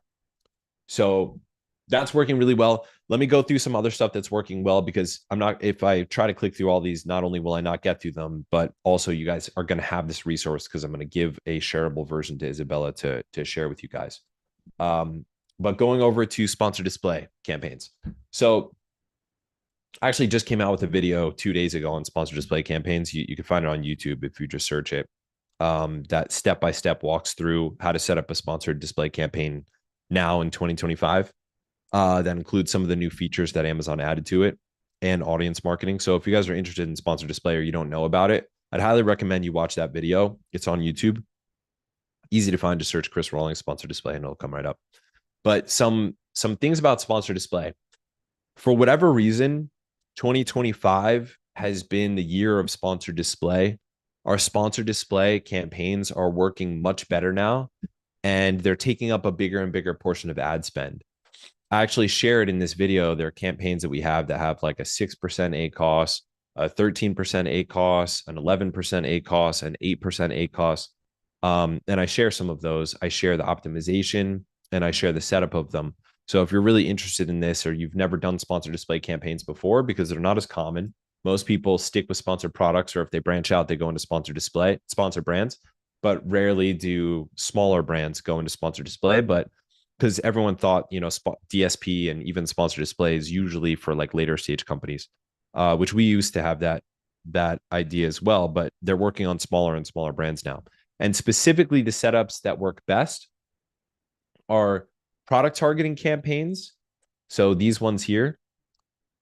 So that's working really well. Let me go through some other stuff that's working well, because if I try to click through all these, not only will I not get through them, but also you guys are going to have this resource because I'm going to give a shareable version to Isabella to share with you guys. But going over to sponsored display campaigns. So I actually just came out with a video 2 days ago on sponsored display campaigns. You can find it on YouTube if you just search it. That step-by-step walks through how to set up a sponsored display campaign now in 2025. That includes some of the new features that Amazon added to it and audience marketing. So if you guys are interested in sponsored display or you don't know about it, I'd highly recommend you watch that video. It's on YouTube. Easy to find. Just search Chris Rawlings sponsored display and it'll come right up. But some things about sponsored display. For whatever reason, 2025 has been the year of sponsored display. Our sponsored display campaigns are working much better now, and they're taking up a bigger and bigger portion of ad spend. I actually shared in this video there are campaigns that we have that have like a 6% ACOS, a 13% ACOS, an 11% ACOS, an 8% ACOS. And I share some of those. I share the optimization and I share the setup of them. So if you're really interested in this or you've never done sponsored display campaigns before, because they're not as common, most people stick with sponsored products, or if they branch out, they go into sponsored brands, but rarely do smaller brands go into sponsored display. But because everyone thought, DSP and even sponsored displays usually for like later stage companies, which we used to have that idea as well, but they're working on smaller and smaller brands now. And specifically the setups that work best are product targeting campaigns. So these ones here.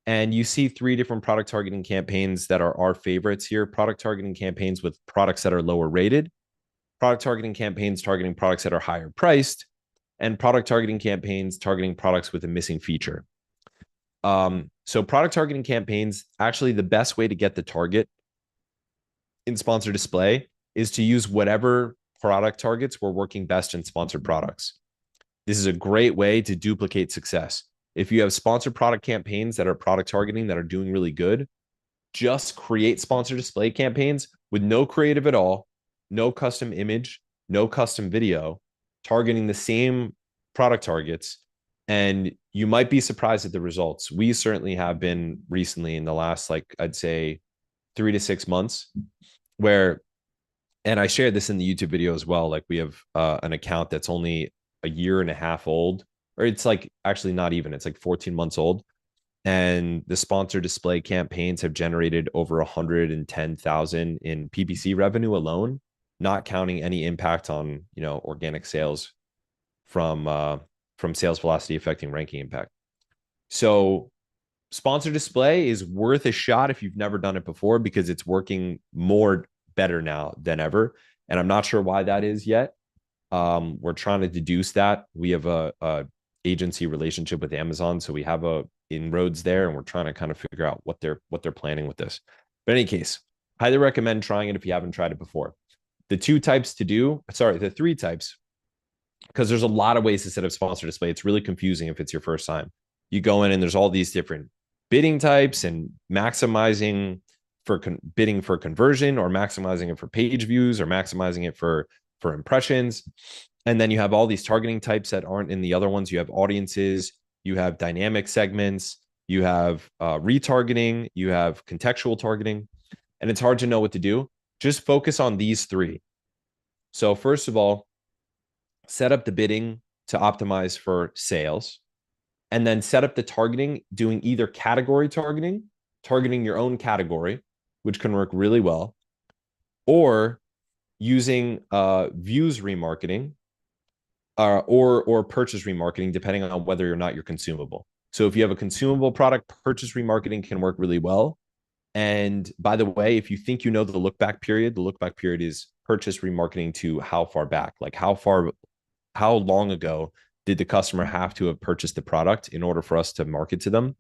And you see 3 different product targeting campaigns that are our favorites here. Product targeting campaigns with products that are lower rated, product targeting campaigns targeting products that are higher priced, and product targeting campaigns targeting products with a missing feature. So product targeting campaigns, actually the best way to get the target in sponsored display is to use whatever product targets were working best in sponsored products. This is a great way to duplicate success. If you have sponsored product campaigns that are product targeting that are doing really good, just create sponsored display campaigns with no creative at all, no custom image, no custom video, targeting the same product targets, and you might be surprised at the results. We certainly have been recently in the last, like, I'd say 3 to 6 months, where, and I shared this in the YouTube video as well. Like, we have an account that's only a year and a half old, or it's like actually not even, it's like 14 months old. And the sponsored display campaigns have generated over 110,000 in PPC revenue alone, not counting any impact on, organic sales from sales velocity affecting ranking impact. So sponsored display is worth a shot if you've never done it before, because it's working better now than ever. And I'm not sure why that is yet. We're trying to deduce that. We have a agency relationship with Amazon, so we have a inroads there, and we're trying to kind of figure out what they're planning with this. But in any case, highly recommend trying it if you haven't tried it before. The 3 types, because there's a lot of ways to set up sponsored display. It's really confusing if it's your first time. You go in and there's all these different bidding types and maximizing for bidding for conversion, or maximizing it for page views, or maximizing it for impressions. And then you have all these targeting types that aren't in the other ones. You have audiences, you have dynamic segments, you have retargeting, you have contextual targeting, and it's hard to know what to do. Just focus on these 3. So first of all, set up the bidding to optimize for sales, and then set up the targeting, doing either category targeting your own category, which can work really well, or using views remarketing, or purchase remarketing, depending on whether or not you're consumable. So if you have a consumable product, purchase remarketing can work really well. And by the way, if you think the look back period, the look back period is purchase remarketing to how far back, like how long ago did the customer have to have purchased the product in order for us to market to them.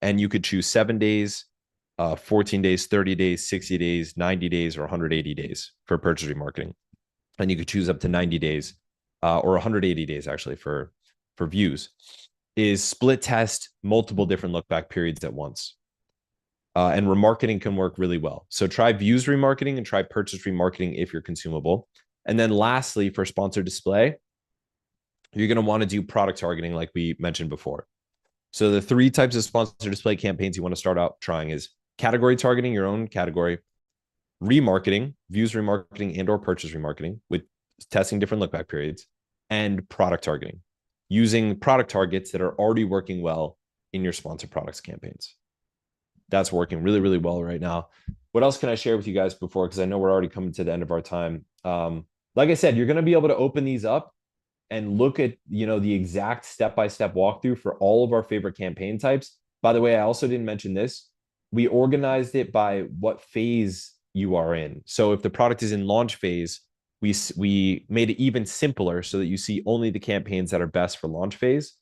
And you could choose 7 days, 14 days, 30 days, 60 days, 90 days, or 180 days for purchase remarketing. And you could choose up to 90 days or 180 days actually for views. Is split test multiple different look back periods at once. And remarketing can work really well. So try views remarketing and try purchase remarketing if you're consumable. And then lastly, for sponsored display, you're going to want to do product targeting like we mentioned before. So the 3 types of sponsored display campaigns you want to start out trying is category targeting, your own category, remarketing, views remarketing, and or purchase remarketing with testing different look back periods, and product targeting. using product targets that are already working well in your sponsored products campaigns. That's working really, really well right now. What else can I share with you guys before? Because I know we're already coming to the end of our time. Like I said, you're going to be able to open these up and look at, the exact step-by-step walkthrough for all of our favorite campaign types. By the way, I also didn't mention this. We organized it by what phase you are in. So if the product is in launch phase, we made it even simpler so that you see only the campaigns that are best for launch phase.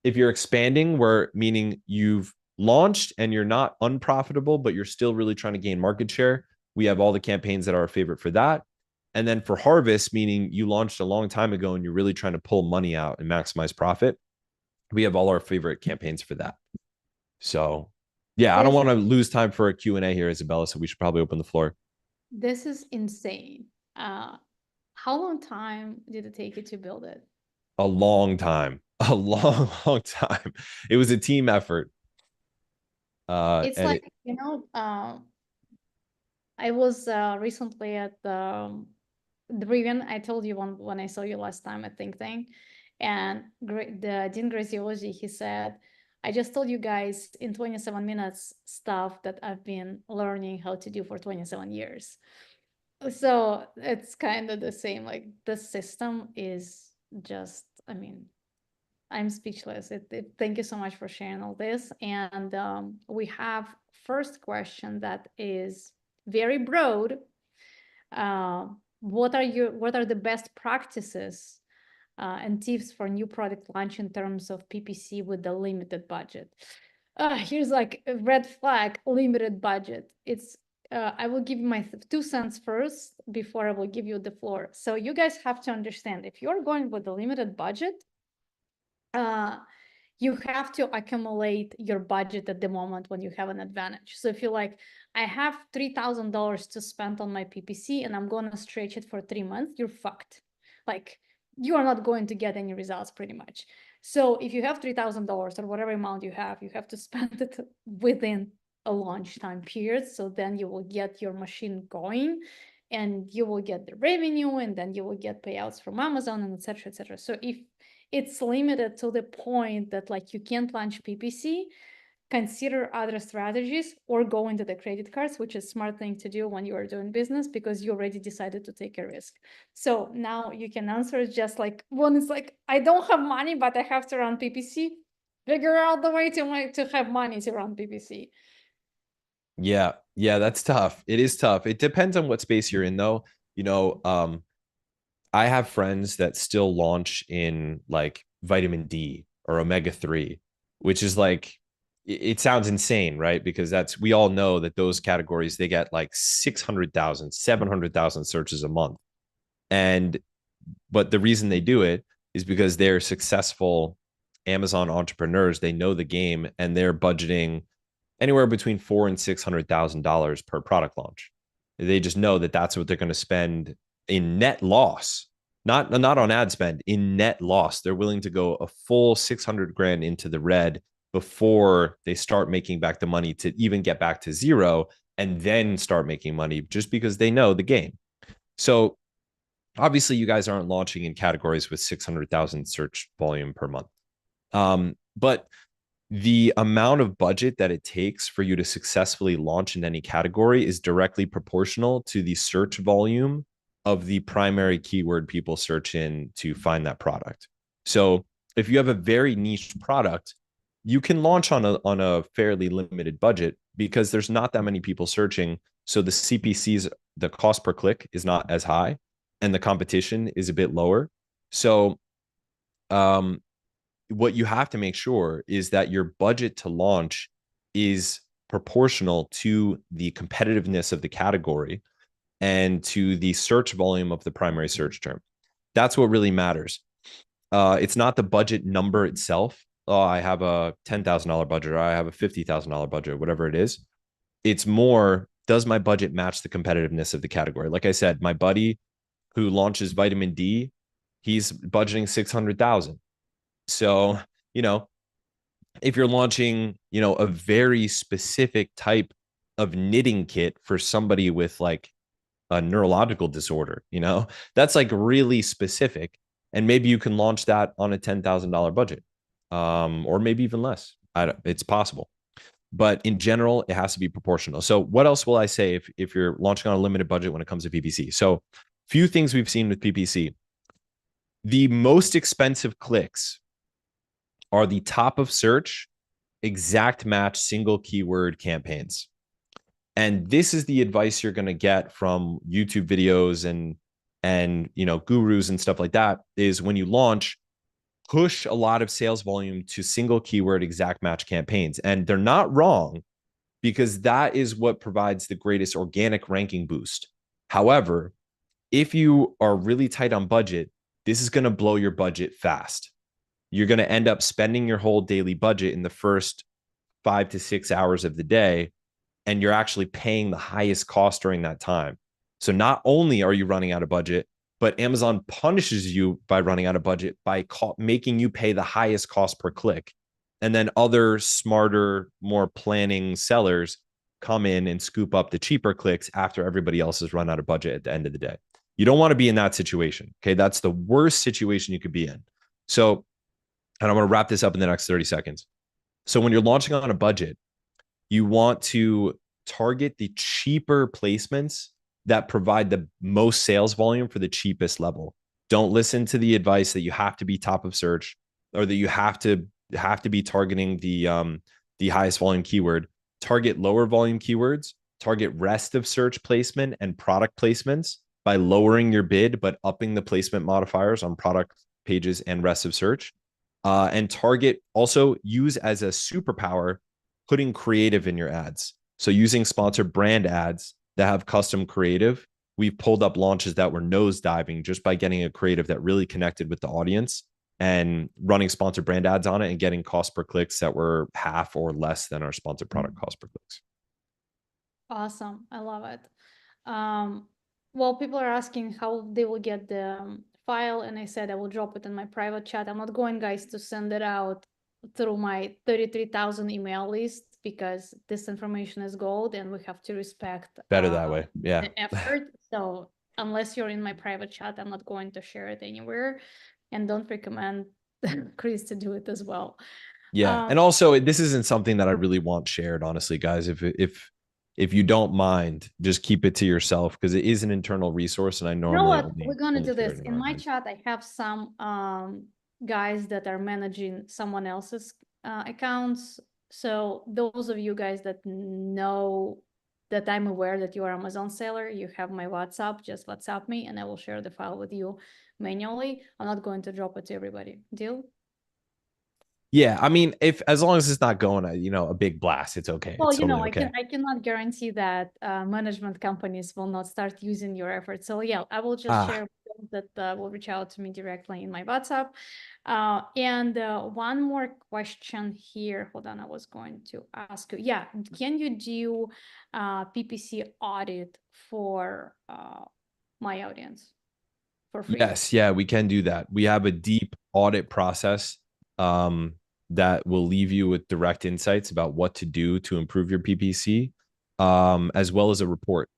If you're expanding, where meaning you've launched and you're not unprofitable, but you're still really trying to gain market share, we have all the campaigns that are our favorite for that. And then for harvest, meaning you launched a long time ago and you're really trying to pull money out and maximize profit, we have all our favorite campaigns for that. So yeah, I don't This want to lose time for a Q&A here, Isabella, so we should probably open the floor. this is insane. How long time did it take you to build it? A long time, a long, long time. It was a team effort. It's And like, I was recently at the Rivian. I told you when I saw you last time at Think Tank, and the Dean Graziosi, he said, I just told you guys in 27 minutes stuff that I've been learning how to do for 27 years. So it's kind of the same. Like the system is just, I mean, I'm speechless. Thank you so much for sharing all this. And we have first question that is very broad. What are the best practices and tips for new product launch in terms of PPC with the limited budget? Here's like a red flag: limited budget. It's I will give you my 2 cents first before I will give you the floor. So you guys have to understand, if you're going with a limited budget, you have to accumulate your budget at the moment when you have an advantage. So if you're like, I have $3,000 to spend on my PPC and I'm going to stretch it for 3 months, you're fucked. Like you are not going to get any results pretty much. So if you have $3,000 or whatever amount you have to spend it within a launch time period. So then you will get your machine going and you will get the revenue, and then you will get payouts from Amazon, and etc., etc. So if it's limited to the point that like you can't launch PPC, consider other strategies or go into the credit cards, which is a smart thing to do when you are doing business because you already decided to take a risk. So now you can answer just like one is like, I don't have money, but I have to run PPC. Figure out the way to have money to run PPC. yeah, that's tough. It is tough. It depends on what space you're in, though. You know, I have friends that still launch in like vitamin D or omega-3, which is like, it sounds insane, right? Because we all know that those categories, they get like 600,000, 700,000 searches a month. But the reason they do it is because they're successful Amazon entrepreneurs. They know the game and they're budgeting anywhere between $400,000 and $600,000 per product launch. They just know that that's what they're going to spend in net loss, not on ad spend, in net loss. They're willing to go a full 600 grand into the red before they start making back the money to even get back to zero and then start making money, just because they know the game. So obviously you guys aren't launching in categories with 600,000 search volume per month. But the amount of budget that it takes for you to successfully launch in any category is directly proportional to the search volume of the primary keyword people search in to find that product. So if you have a very niche product, you can launch on a fairly limited budget because there's not that many people searching. So the CPCs, the cost per click, is not as high and the competition is a bit lower. So what you have to make sure is that your budget to launch is proportional to the competitiveness of the category and to the search volume of the primary search term. That's what really matters. It's not the budget number itself. Oh, I have a $10,000 budget, or I have a $50,000 budget, whatever it is. It's more, does my budget match the competitiveness of the category? Like I said, my buddy who launches vitamin D, he's budgeting 600,000. So, you know, if you're launching, a very specific type of knitting kit for somebody with like a neurological disorder, that's like really specific. And maybe you can launch that on a $10,000 budget, or maybe even less. It's possible. But in general, it has to be proportional. So what else will I say if you're launching on a limited budget when it comes to PPC? So few things we've seen with PPC. The most expensive clicks are the top of search, exact match, single keyword campaigns. And this is the advice you're going to get from YouTube videos and gurus and stuff like that, is when you launch, push a lot of sales volume to single keyword exact match campaigns. And they're not wrong, because that is what provides the greatest organic ranking boost. However, if you are really tight on budget, this is going to blow your budget fast. You're going to end up spending your whole daily budget in the first 5 to 6 hours of the day, and you're actually paying the highest cost during that time. So not only are you running out of budget, but Amazon punishes you by running out of budget by making you pay the highest cost per click. And then other smarter, more planning sellers come in and scoop up the cheaper clicks after everybody else has run out of budget at the end of the day. You don't want to be in that situation. Okay. That's the worst situation you could be in. So, and I'm going to wrap this up in the next 30 seconds. So when you're launching on a budget, you want to target the cheaper placements that provide the most sales volume for the cheapest level. Don't listen to the advice that you have to be top of search, or that you have to be targeting the highest volume keyword. Target lower volume keywords, target rest of search placement and product placements by lowering your bid but upping the placement modifiers on product pages and rest of search. And target, also use as a superpower, putting creative in your ads. So using sponsored brand ads that have custom creative. We've pulled up launches that were nosediving just by getting a creative that really connected with the audience and running sponsored brand ads on it and getting cost per clicks that were half or less than our sponsored product cost per clicks. Awesome. I love it. Well, people are asking how they will get the file, and I said I will drop it in my private chat. I'm not going, guys, to send it out through my 33,000 email list, because this information is gold and we have to respect Better that way. Yeah. the effort. So unless you're in my private chat, I'm not going to share it anywhere, and don't recommend Chris to do it as well. Yeah. And also, this isn't something that I really want shared, honestly, guys. If you don't mind, just keep it to yourself, because it is an internal resource, and I You know normally what? We're gonna only do share this. it In my advice. chat, I have some guys that are managing someone else's accounts. So those of you guys that know that I'm aware that you are Amazon seller, you have my WhatsApp, just WhatsApp me and I will share the file with you manually. I'm not going to drop it to everybody. Deal? Yeah, I mean, if as long as it's not going a big blast, it's okay. Well, It's totally okay. I cannot guarantee that management companies will not start using your efforts. So yeah, I will just share with them that will reach out to me directly in my WhatsApp. And one more question here. Hold on, I was going to ask you. Yeah, can you do PPC audit for my audience for free? Yes, yeah, we can do that. We have a deep audit process that will leave you with direct insights about what to do to improve your PPC, as well as a report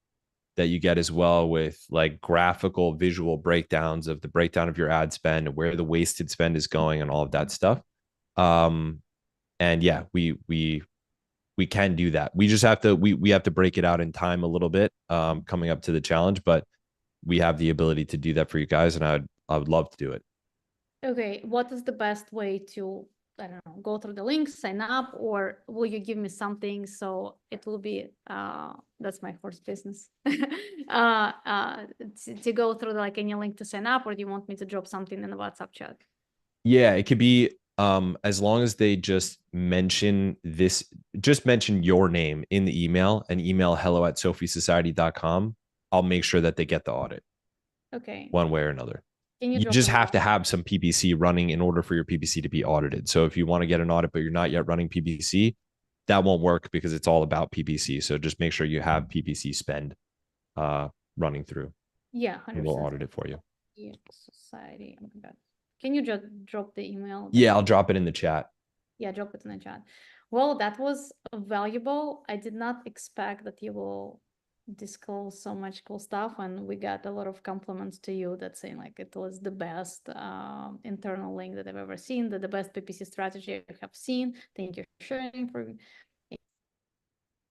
that you get as well, with like graphical visual breakdowns of the breakdown of your ad spend, where the wasted spend is going, and all of that stuff. And yeah, we can do that. We just have to we have to break it out in time a little bit, coming up to the challenge, but we have the ability to do that for you guys, and I would love to do it. Okay, what is the best way to, I don't know, go through the link, sign up, or will you give me something so it will be, that's my horse business, to go through like any link to sign up, or do you want me to drop something in the WhatsApp chat? Yeah, it could be as long as they just mention your name in the email and email hello@sophiesociety.com. I'll make sure that they get the audit Okay. one way or another. Can you You drop just the have to have some PPC running in order for your PPC to be audited. So if you want to get an audit, but you're not yet running PPC, that won't work, because it's all about PPC. So just make sure you have PPC spend running through. Yeah, and we'll 100%. audit it for you. Yeah, society. Oh my God. Can you just drop the email? Yeah, I'll drop it in the chat. Yeah, drop it in the chat. Well, that was valuable. I did not expect that you will disclose so much cool stuff, and we got a lot of compliments to you that saying like it was the best internal link that I've ever seen, the best PPC strategy I have seen. Thank you for sharing for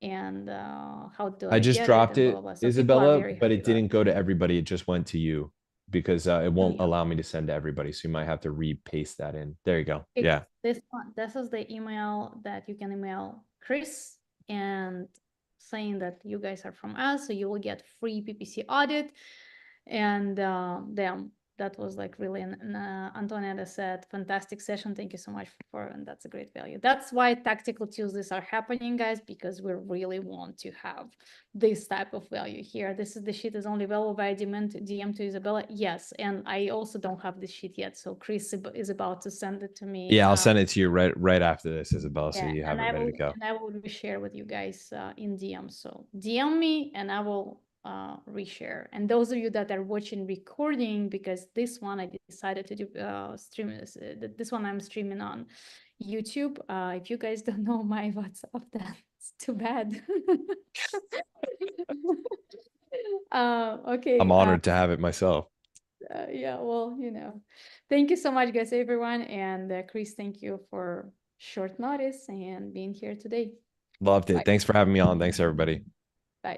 and how do I I just get it dropped and blah it, blah blah. So people are Isabella, very but happy it about didn't go to everybody. It just went to you because it won't it. allow me to send to everybody. So you might have to repaste that in. There you go. Yeah. This one, this is the email that you can email Chris and saying that you guys are from us, so you will get free PPC audit. And then that was like really, Antonetta said, fantastic session. Thank you so much for, and that's a great value. That's why Tactical Tuesdays are happening, guys, because we really want to have this type of value here. This is the sheet is only available via DM to Isabella. Yes, and I also don't have the sheet yet. So Chris is about to send it to me. Yeah, I'll send it to you right after this, Isabella, so Yeah, you have it ready to go. and I will reshare with you guys in DM. So DM me and I will reshare. And those of you that are watching recording, because this one I decided to do stream this one I'm streaming on YouTube. If you guys don't know my WhatsApp, that's too bad. I'm Okay. honored to have it myself. Yeah, well, you know, thank you so much, guys, everyone. And Chris, thank you for short notice and being here today. Loved it. Bye. Thanks for having me on. Thanks, everybody.